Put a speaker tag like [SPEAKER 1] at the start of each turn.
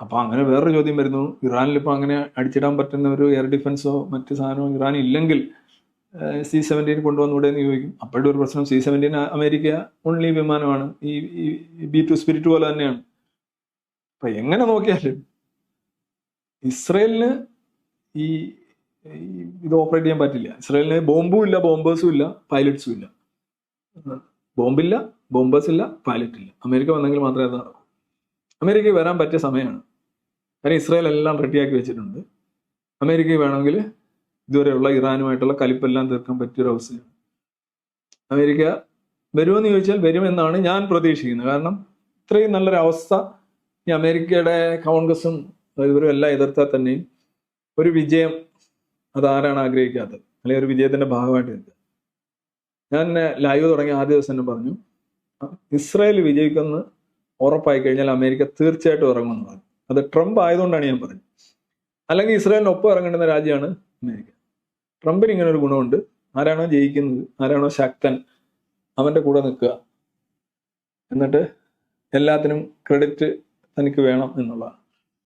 [SPEAKER 1] അപ്പോൾ അങ്ങനെ വേറൊരു ചോദ്യം വരുന്നു, ഇറാനിൽ ഇപ്പോൾ അങ്ങനെ അടിച്ചിടാൻ പറ്റുന്ന ഒരു എയർ ഡിഫൻസോ മറ്റ് സാധനമോ ഇറാൻ ഇല്ലെങ്കിൽ C-17 കൊണ്ടുവന്നൂടെ എന്ന് ചോദിക്കും. അപ്പോഴും ഒരു പ്രശ്നം, C-17 അമേരിക്ക ഓൺലി വിമാനമാണ്, ഈ B-2 സ്പിരിറ്റ് പോലെ തന്നെയാണ്. അപ്പം എങ്ങനെ നോക്കിയാലും ഇസ്രയേലിന് ഈ ഇത് ഓപ്പറേറ്റ് ചെയ്യാൻ പറ്റില്ല. ഇസ്രയേലിന് ബോംബും ഇല്ല, ബോംബേഴ്സും ഇല്ല, പൈലറ്റ്സും ഇല്ല. ബോംബില്ല, ബോംബേഴ്സ് ഇല്ല, പൈലറ്റ് ഇല്ല. അമേരിക്ക വന്നെങ്കിൽ മാത്രമേ അത് നടക്കൂ. അമേരിക്കയ്ക്ക് വരാൻ പറ്റിയ സമയമാണ്. കാരണം ഇസ്രായേൽ എല്ലാം റെഡിയാക്കി വെച്ചിട്ടുണ്ട്. അമേരിക്കയ്ക്ക് വേണമെങ്കിൽ ഇതുവരെയുള്ള ഇറാനുമായിട്ടുള്ള കലിപ്പെല്ലാം തീർക്കാൻ പറ്റിയൊരവസ്ഥയാണ്. അമേരിക്ക വരുമെന്ന് ചോദിച്ചാൽ വരുമെന്നാണ് ഞാൻ പ്രതീക്ഷിക്കുന്നത്. കാരണം ഇത്രയും നല്ലൊരു അവസ്ഥ ഈ അമേരിക്കയുടെ കോൺഗ്രസും ഇവരും എല്ലാം എതിർത്താൽ തന്നെയും ഒരു വിജയം അതാരാണ് ആഗ്രഹിക്കാത്തത്, അല്ലെങ്കിൽ ഒരു വിജയത്തിന്റെ ഭാഗമായിട്ട് നിൽക്കുക. ഞാൻ ലൈവ് തുടങ്ങിയ ആദ്യ ദിവസം തന്നെ പറഞ്ഞു, ഇസ്രായേൽ വിജയിക്കുമെന്ന് ഉറപ്പായി കഴിഞ്ഞാൽ അമേരിക്ക തീർച്ചയായിട്ടും ഇറങ്ങുമെന്ന് പറഞ്ഞു. അത് ട്രംപ് ആയതുകൊണ്ടാണ് ഞാൻ പറഞ്ഞത്. അല്ലെങ്കിൽ ഇസ്രായേലിനൊപ്പം ഇറങ്ങേണ്ടുന്ന രാജ്യമാണ് അമേരിക്ക. ട്രംപിന് ഇങ്ങനെ ഒരു ഗുണമുണ്ട്, ആരാണോ ജയിക്കുന്നത്, ആരാണോ ശക്തൻ, അവന്റെ കൂടെ നിൽക്കുക, എന്നിട്ട് എല്ലാത്തിനും ക്രെഡിറ്റ് തനിക്ക് വേണം എന്നുള്ളതാണ്.